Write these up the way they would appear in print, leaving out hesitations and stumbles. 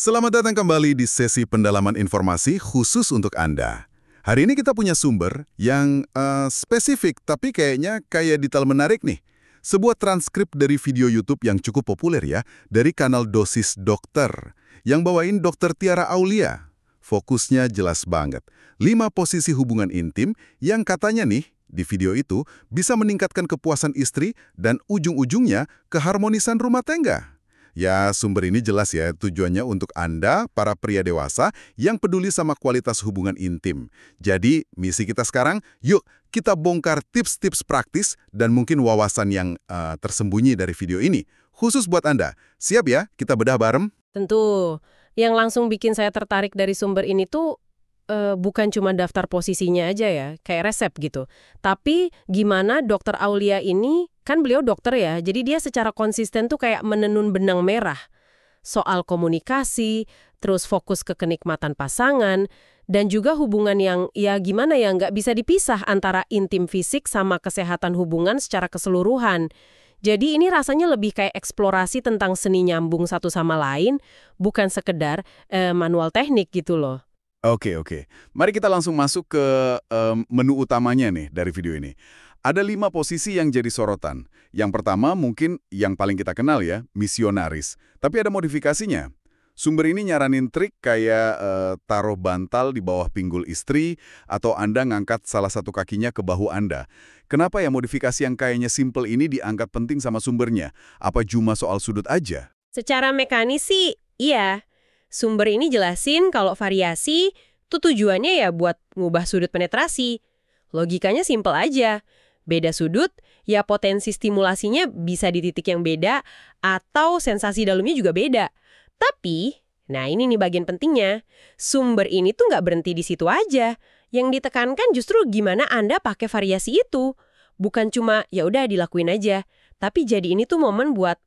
Selamat datang kembali di sesi pendalaman informasi khusus untuk Anda. Hari ini kita punya sumber yang spesifik, tapi kayaknya kayak detail menarik nih. Sebuah transkrip dari video YouTube yang cukup populer ya, dari kanal Dosis Dokter, yang bawain Dokter Tiara Aulia. Fokusnya jelas banget. 5 posisi hubungan intim yang katanya nih, di video itu bisa meningkatkan kepuasan istri dan ujung-ujungnya keharmonisan rumah tangga. Ya, sumber ini jelas ya, tujuannya untuk Anda, para pria dewasa, yang peduli sama kualitas hubungan intim. Jadi, misi kita sekarang, yuk kita bongkar tips-tips praktis dan mungkin wawasan yang tersembunyi dari video ini. Khusus buat Anda. Siap ya, kita bedah bareng? Tentu. Yang langsung bikin saya tertarik dari sumber ini tuh bukan cuma daftar posisinya aja ya, kayak resep gitu. Tapi gimana Dokter Aulia ini, kan beliau dokter ya, jadi dia secara konsisten tuh kayak menenun benang merah. Soal komunikasi, terus fokus ke kenikmatan pasangan, dan juga hubungan yang ya gimana ya nggak bisa dipisah antara intim fisik sama kesehatan hubungan secara keseluruhan. Jadi ini rasanya lebih kayak eksplorasi tentang seni nyambung satu sama lain, bukan sekedar manual teknik gitu loh. Oke. Mari kita langsung masuk ke menu utamanya nih dari video ini. Ada 5 posisi yang jadi sorotan. Yang pertama mungkin yang paling kita kenal ya, misionaris. Tapi ada modifikasinya. Sumber ini nyaranin trik kayak taruh bantal di bawah pinggul istri atau Anda ngangkat salah satu kakinya ke bahu Anda. Kenapa ya modifikasi yang kayaknya simple ini dianggap penting sama sumbernya? Apa cuma soal sudut aja? Secara mekanis sih, iya. Sumber ini jelasin kalau variasi itu tujuannya ya buat ngubah sudut penetrasi. Logikanya simpel aja. Beda sudut, ya potensi stimulasinya bisa di titik yang beda atau sensasi dalamnya juga beda. Tapi, nah ini nih bagian pentingnya, sumber ini tuh nggak berhenti di situ aja. Yang ditekankan justru gimana Anda pakai variasi itu. Bukan cuma ya udah dilakuin aja, tapi jadi ini tuh momen buat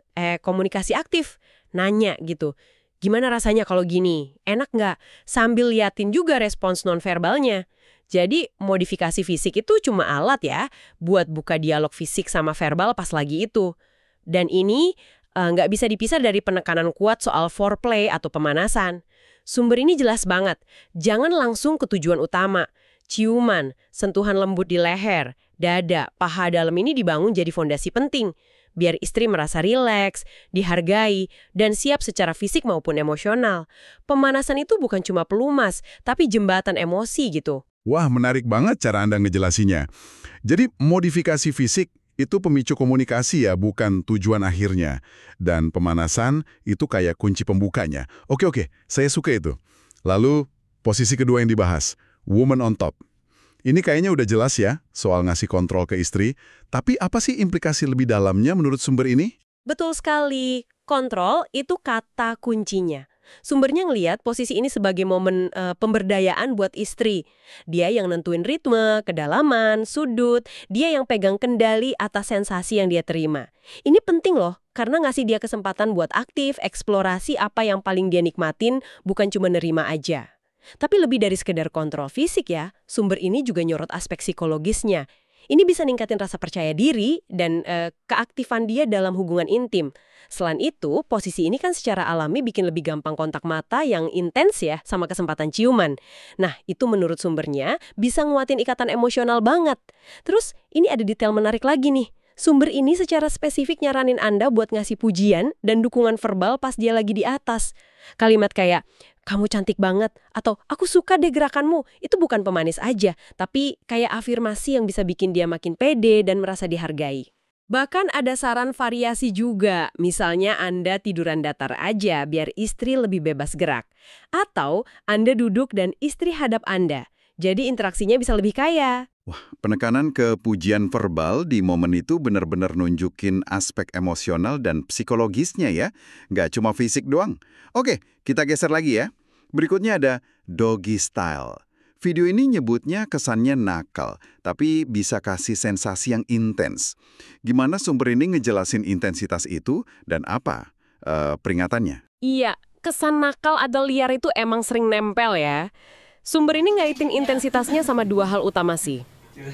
komunikasi aktif, nanya gitu. Gimana rasanya kalau gini? Enak nggak? Sambil liatin juga respons nonverbalnya. Jadi modifikasi fisik itu cuma alat ya, buat buka dialog fisik sama verbal pas lagi itu. Dan ini nggak bisa dipisah dari penekanan kuat soal foreplay atau pemanasan. Sumber ini jelas banget, jangan langsung ke tujuan utama. Ciuman, sentuhan lembut di leher, dada, paha dalam ini dibangun jadi fondasi penting. Biar istri merasa rileks, dihargai, dan siap secara fisik maupun emosional. Pemanasan itu bukan cuma pelumas, tapi jembatan emosi gitu. Wah, menarik banget cara Anda ngejelasinnya. Jadi, modifikasi fisik itu pemicu komunikasi ya, bukan tujuan akhirnya. Dan pemanasan itu kayak kunci pembukanya. Oke, saya suka itu. Lalu, posisi kedua yang dibahas, woman on top. Ini kayaknya udah jelas ya, soal ngasih kontrol ke istri. Tapi apa sih implikasi lebih dalamnya menurut sumber ini? Betul sekali, kontrol itu kata kuncinya. Sumbernya ngelihat posisi ini sebagai momen pemberdayaan buat istri. Dia yang nentuin ritme, kedalaman, sudut, dia yang pegang kendali atas sensasi yang dia terima. Ini penting loh, karena ngasih dia kesempatan buat aktif, eksplorasi apa yang paling dia nikmatin, bukan cuma nerima aja. Tapi lebih dari sekedar kontrol fisik ya, sumber ini juga nyorot aspek psikologisnya. Ini bisa ningkatin rasa percaya diri dan keaktifan dia dalam hubungan intim. Selain itu, posisi ini kan secara alami bikin lebih gampang kontak mata yang intens ya, sama kesempatan ciuman. Nah, itu menurut sumbernya bisa nguatin ikatan emosional banget. Terus, ini ada detail menarik lagi nih. Sumber ini secara spesifik nyaranin Anda buat ngasih pujian dan dukungan verbal pas dia lagi di atas. Kalimat kayak, kamu cantik banget, atau aku suka deh gerakanmu, itu bukan pemanis aja, tapi kayak afirmasi yang bisa bikin dia makin pede dan merasa dihargai. Bahkan ada saran variasi juga, misalnya Anda tiduran datar aja biar istri lebih bebas gerak. Atau Anda duduk dan istri hadap Anda, jadi interaksinya bisa lebih kaya. Wah, penekanan ke pujian verbal di momen itu benar-benar nunjukin aspek emosional dan psikologisnya ya, nggak cuma fisik doang. Oke, kita geser lagi ya. Berikutnya ada doggy style. Video ini nyebutnya kesannya nakal, tapi bisa kasih sensasi yang intens. Gimana sumber ini ngejelasin intensitas itu dan apa peringatannya? Iya, kesan nakal atau liar itu emang sering nempel ya. Sumber ini ngaitin intensitasnya sama 2 hal utama sih.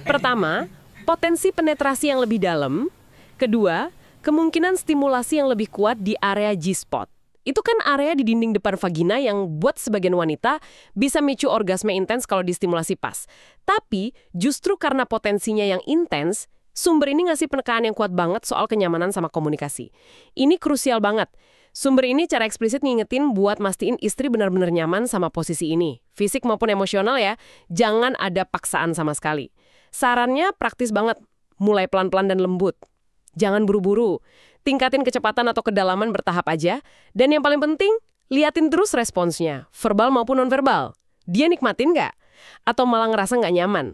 Pertama, potensi penetrasi yang lebih dalam. Kedua, kemungkinan stimulasi yang lebih kuat di area G-spot. Itu kan area di dinding depan vagina yang buat sebagian wanita bisa micu orgasme intens kalau distimulasi pas. Tapi justru karena potensinya yang intens, sumber ini ngasih penekanan yang kuat banget soal kenyamanan sama komunikasi. Ini krusial banget. Sumber ini cara eksplisit ngingetin buat mastiin istri benar-benar nyaman sama posisi ini. Fisik maupun emosional ya, jangan ada paksaan sama sekali. Sarannya praktis banget, mulai pelan-pelan dan lembut. Jangan buru-buru. Tingkatin kecepatan atau kedalaman bertahap aja. Dan yang paling penting, liatin terus responsnya, verbal maupun nonverbal. Dia nikmatin nggak? Atau malah ngerasa nggak nyaman?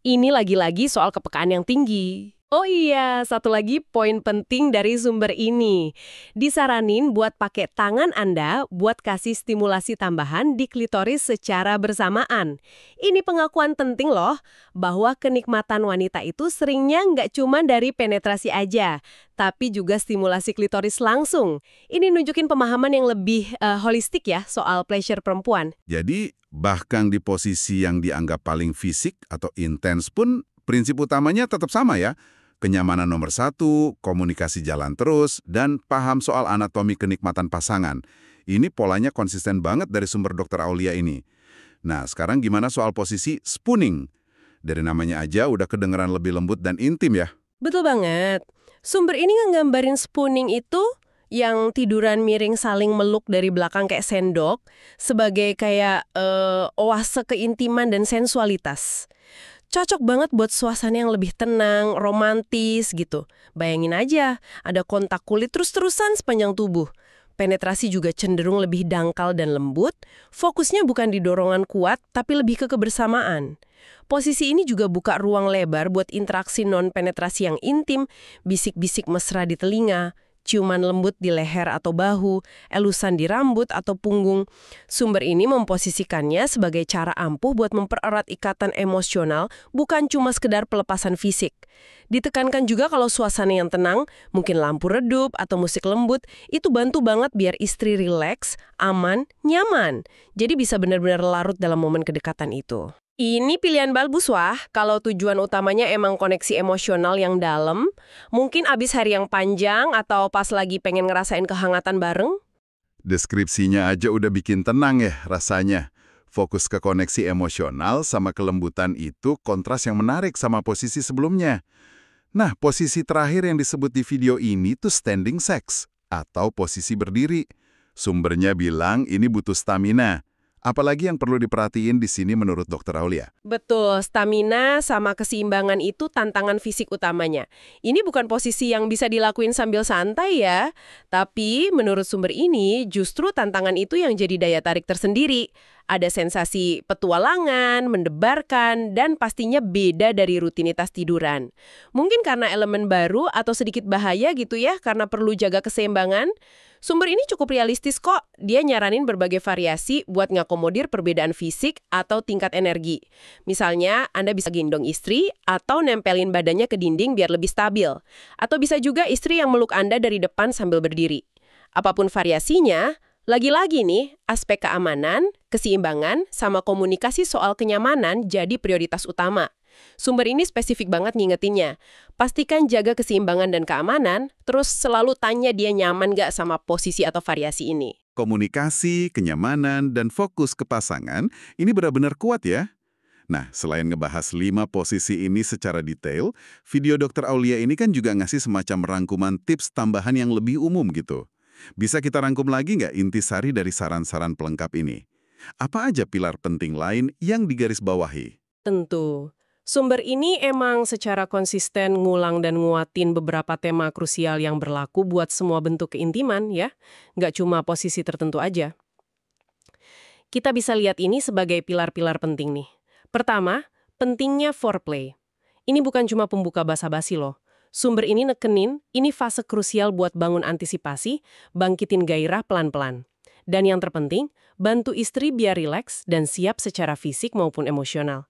Ini lagi-lagi soal kepekaan yang tinggi. Oh iya, satu lagi poin penting dari sumber ini. Disaranin buat pakai tangan Anda buat kasih stimulasi tambahan di klitoris secara bersamaan. Ini pengakuan penting loh, bahwa kenikmatan wanita itu seringnya nggak cuma dari penetrasi aja, tapi juga stimulasi klitoris langsung. Ini nunjukin pemahaman yang lebih holistik ya soal pleasure perempuan. Jadi, bahkan di posisi yang dianggap paling fisik atau intens pun, prinsip utamanya tetap sama ya. Kenyamanan nomor satu, komunikasi jalan terus, dan paham soal anatomi kenikmatan pasangan. Ini polanya konsisten banget dari sumber Dr. Aulia ini. Nah, sekarang gimana soal posisi spooning? Dari namanya aja udah kedengeran lebih lembut dan intim ya. Betul banget. Sumber ini ngegambarin spooning itu yang tiduran miring saling meluk dari belakang kayak sendok sebagai kayak oase keintiman dan sensualitas. Cocok banget buat suasana yang lebih tenang, romantis gitu. Bayangin aja, ada kontak kulit terus-terusan sepanjang tubuh. Penetrasi juga cenderung lebih dangkal dan lembut, fokusnya bukan di dorongan kuat, tapi lebih ke kebersamaan. Posisi ini juga buka ruang lebar buat interaksi non-penetrasi yang intim, bisik-bisik mesra di telinga, ciuman lembut di leher atau bahu, elusan di rambut atau punggung. Sumber ini memposisikannya sebagai cara ampuh buat mempererat ikatan emosional, bukan cuma sekedar pelepasan fisik. Ditekankan juga kalau suasana yang tenang, mungkin lampu redup atau musik lembut, itu bantu banget biar istri rileks, aman, nyaman. Jadi bisa benar-benar larut dalam momen kedekatan itu. Ini pilihan bagus wah, kalau tujuan utamanya emang koneksi emosional yang dalam, mungkin abis hari yang panjang atau pas lagi pengen ngerasain kehangatan bareng. Deskripsinya aja udah bikin tenang ya rasanya. Fokus ke koneksi emosional sama kelembutan itu kontras yang menarik sama posisi sebelumnya. Nah, posisi terakhir yang disebut di video ini tuh standing sex, atau posisi berdiri. Sumbernya bilang ini butuh stamina. Apalagi yang perlu diperhatiin di sini menurut Dr. Aulia? Betul, stamina sama keseimbangan itu tantangan fisik utamanya. Ini bukan posisi yang bisa dilakuin sambil santai ya. Tapi menurut sumber ini justru tantangan itu yang jadi daya tarik tersendiri. Ada sensasi petualangan, mendebarkan, dan pastinya beda dari rutinitas tiduran. Mungkin karena elemen baru atau sedikit bahaya gitu ya, karena perlu jaga keseimbangan. Sumber ini cukup realistis kok. Dia nyaranin berbagai variasi buat ngakomodir perbedaan fisik atau tingkat energi. Misalnya, Anda bisa gendong istri atau nempelin badannya ke dinding biar lebih stabil. Atau bisa juga istri yang meluk Anda dari depan sambil berdiri. Apapun variasinya, lagi-lagi nih, aspek keamanan, keseimbangan, sama komunikasi soal kenyamanan jadi prioritas utama. Sumber ini spesifik banget ngingetinnya. Pastikan jaga keseimbangan dan keamanan, terus selalu tanya dia nyaman nggak sama posisi atau variasi ini. Komunikasi, kenyamanan, dan fokus ke pasangan ini benar-benar kuat ya. Nah, selain ngebahas 5 posisi ini secara detail, video Dr. Aulia ini kan juga ngasih semacam rangkuman tips tambahan yang lebih umum gitu. Bisa kita rangkum lagi nggak intisari dari saran-saran pelengkap ini? Apa aja pilar penting lain yang digarisbawahi? Tentu. Sumber ini emang secara konsisten ngulang dan nguatin beberapa tema krusial yang berlaku buat semua bentuk keintiman ya. Nggak cuma posisi tertentu aja. Kita bisa lihat ini sebagai pilar-pilar penting nih. Pertama, pentingnya foreplay. Ini bukan cuma pembuka basa-basi loh. Sumber ini nekenin, ini fase krusial buat bangun antisipasi, bangkitin gairah pelan-pelan. Dan yang terpenting, bantu istri biar rileks dan siap secara fisik maupun emosional.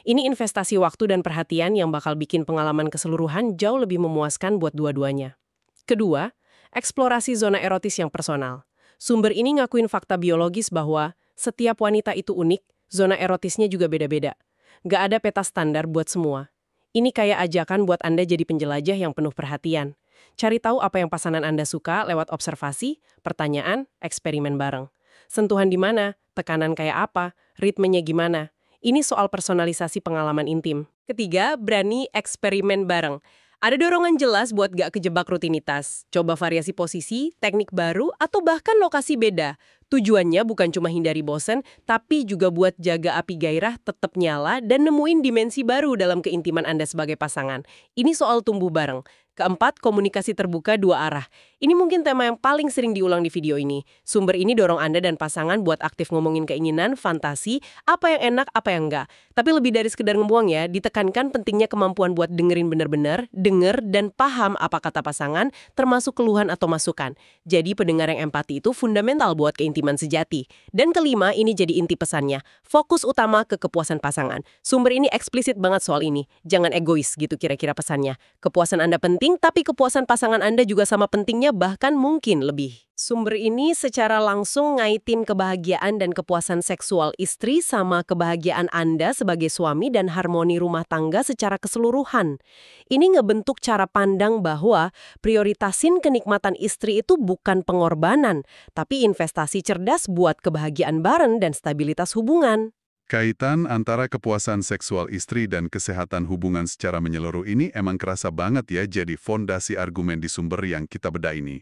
Ini investasi waktu dan perhatian yang bakal bikin pengalaman keseluruhan jauh lebih memuaskan buat dua-duanya. Kedua, eksplorasi zona erotis yang personal. Sumber ini ngakuin fakta biologis bahwa setiap wanita itu unik, zona erotisnya juga beda-beda. Nggak ada peta standar buat semua. Ini kayak ajakan buat Anda jadi penjelajah yang penuh perhatian. Cari tahu apa yang pasangan Anda suka lewat observasi, pertanyaan, eksperimen bareng. Sentuhan di mana? Tekanan kayak apa? Ritmenya gimana? Ini soal personalisasi pengalaman intim. Ketiga, berani eksperimen bareng. Ada dorongan jelas buat gak kejebak rutinitas. Coba variasi posisi, teknik baru, atau bahkan lokasi beda. Tujuannya bukan cuma hindari bosen, tapi juga buat jaga api gairah tetap nyala dan nemuin dimensi baru dalam keintiman Anda sebagai pasangan. Ini soal tumbuh bareng. Keempat, komunikasi terbuka dua arah. Ini mungkin tema yang paling sering diulang di video ini. Sumber ini dorong Anda dan pasangan buat aktif ngomongin keinginan, fantasi, apa yang enak, apa yang enggak. Tapi lebih dari sekedar ngebuang ya, ditekankan pentingnya kemampuan buat dengerin bener-bener, denger dan paham apa kata pasangan, termasuk keluhan atau masukan. Jadi pendengar yang empati itu fundamental buat keintiman sejati. Dan kelima, ini jadi inti pesannya. Fokus utama ke kepuasan pasangan. Sumber ini eksplisit banget soal ini. Jangan egois gitu kira-kira pesannya. Kepuasan Anda penting, tapi kepuasan pasangan Anda juga sama pentingnya, bahkan mungkin lebih. Sumber ini secara langsung ngaitin kebahagiaan dan kepuasan seksual istri sama kebahagiaan Anda sebagai suami dan harmoni rumah tangga secara keseluruhan. Ini ngebentuk cara pandang bahwa prioritasin kenikmatan istri itu bukan pengorbanan, tapi investasi cerdas buat kebahagiaan bareng dan stabilitas hubungan. Kaitan antara kepuasan seksual istri dan kesehatan hubungan secara menyeluruh ini emang kerasa banget ya jadi fondasi argumen di sumber yang kita bedah ini.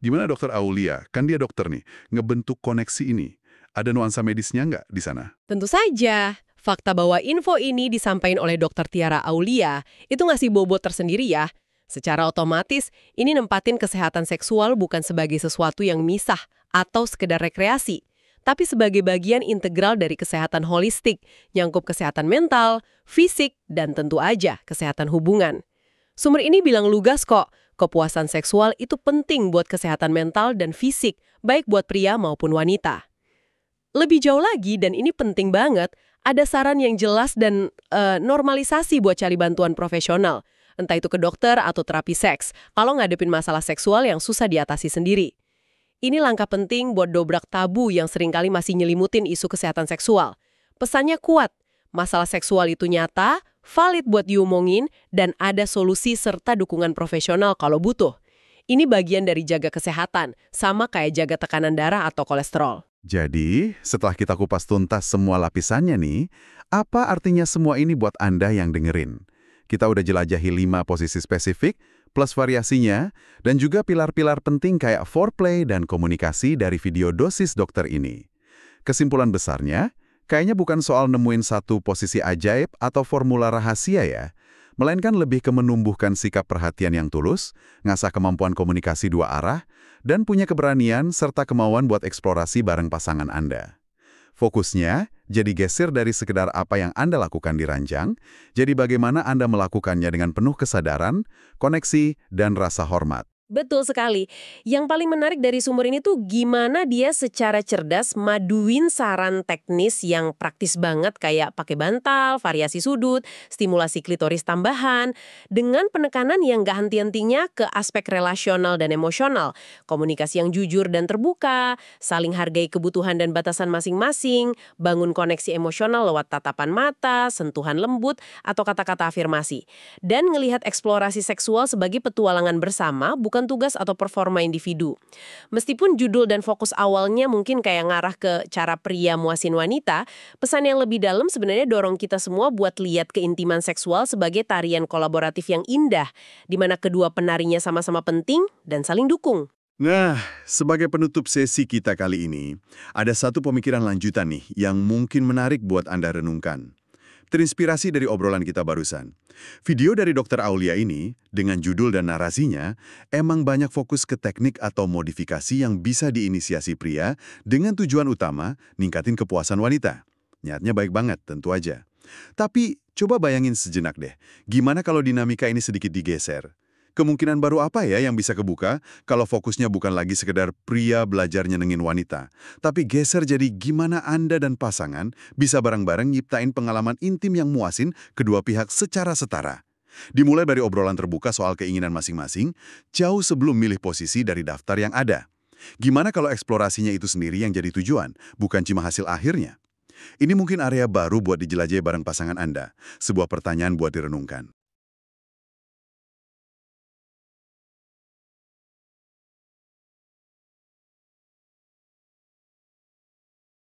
Gimana Dokter Aulia? Kan dia dokter nih, ngebentuk koneksi ini. Ada nuansa medisnya nggak di sana? Tentu saja. Fakta bahwa info ini disampaikan oleh Dr. Tiara Aulia itu ngasih bobot tersendiri ya. Secara otomatis, ini nempatin kesehatan seksual bukan sebagai sesuatu yang misah atau sekedar rekreasi, tapi sebagai bagian integral dari kesehatan holistik, nyangkup kesehatan mental, fisik, dan tentu aja kesehatan hubungan. Sumber ini bilang lugas kok, kepuasan seksual itu penting buat kesehatan mental dan fisik, baik buat pria maupun wanita. Lebih jauh lagi, dan ini penting banget, ada saran yang jelas dan normalisasi buat cari bantuan profesional, entah itu ke dokter atau terapi seks, kalau ngadepin masalah seksual yang susah diatasi sendiri. Ini langkah penting buat dobrak tabu yang seringkali masih nyelimutin isu kesehatan seksual. Pesannya kuat, masalah seksual itu nyata, valid buat diomongin, dan ada solusi serta dukungan profesional kalau butuh. Ini bagian dari jaga kesehatan, sama kayak jaga tekanan darah atau kolesterol. Jadi, setelah kita kupas tuntas semua lapisannya nih, apa artinya semua ini buat Anda yang dengerin? Kita udah jelajahi 5 posisi spesifik, plus variasinya, dan juga pilar-pilar penting kayak foreplay dan komunikasi dari video dosis dokter ini. Kesimpulan besarnya, kayaknya bukan soal nemuin satu posisi ajaib atau formula rahasia ya, melainkan lebih ke menumbuhkan sikap perhatian yang tulus, ngasah kemampuan komunikasi dua arah, dan punya keberanian serta kemauan buat eksplorasi bareng pasangan Anda. Fokusnya jadi geser dari sekedar apa yang Anda lakukan di ranjang, jadi bagaimana Anda melakukannya dengan penuh kesadaran, koneksi, dan rasa hormat. Betul sekali. Yang paling menarik dari sumber ini tuh gimana dia secara cerdas maduin saran teknis yang praktis banget kayak pakai bantal, variasi sudut, stimulasi klitoris tambahan, dengan penekanan yang gak henti-hentinya ke aspek relasional dan emosional, komunikasi yang jujur dan terbuka, saling hargai kebutuhan dan batasan masing-masing, bangun koneksi emosional lewat tatapan mata, sentuhan lembut, atau kata-kata afirmasi. Dan ngelihat eksplorasi seksual sebagai petualangan bersama, bukan tugas atau performa individu. Meskipun judul dan fokus awalnya mungkin kayak ngarah ke cara pria muasin wanita, pesan yang lebih dalam sebenarnya dorong kita semua buat lihat keintiman seksual sebagai tarian kolaboratif yang indah, di mana kedua penarinya sama-sama penting dan saling dukung. Nah, sebagai penutup sesi kita kali ini, ada satu pemikiran lanjutan nih yang mungkin menarik buat Anda renungkan. Terinspirasi dari obrolan kita barusan. Video dari Dr. Aulia ini, dengan judul dan narasinya, emang banyak fokus ke teknik atau modifikasi yang bisa diinisiasi pria dengan tujuan utama ningkatin kepuasan wanita. Niatnya baik banget, tentu aja. Tapi, coba bayangin sejenak deh, gimana kalau dinamika ini sedikit digeser? Kemungkinan baru apa ya yang bisa kebuka kalau fokusnya bukan lagi sekedar pria belajar nyenengin wanita, tapi geser jadi gimana Anda dan pasangan bisa bareng-bareng nyiptain pengalaman intim yang muasin kedua pihak secara setara. Dimulai dari obrolan terbuka soal keinginan masing-masing, jauh sebelum milih posisi dari daftar yang ada. Gimana kalau eksplorasinya itu sendiri yang jadi tujuan, bukan cuma hasil akhirnya? Ini mungkin area baru buat dijelajahi bareng pasangan Anda, sebuah pertanyaan buat direnungkan.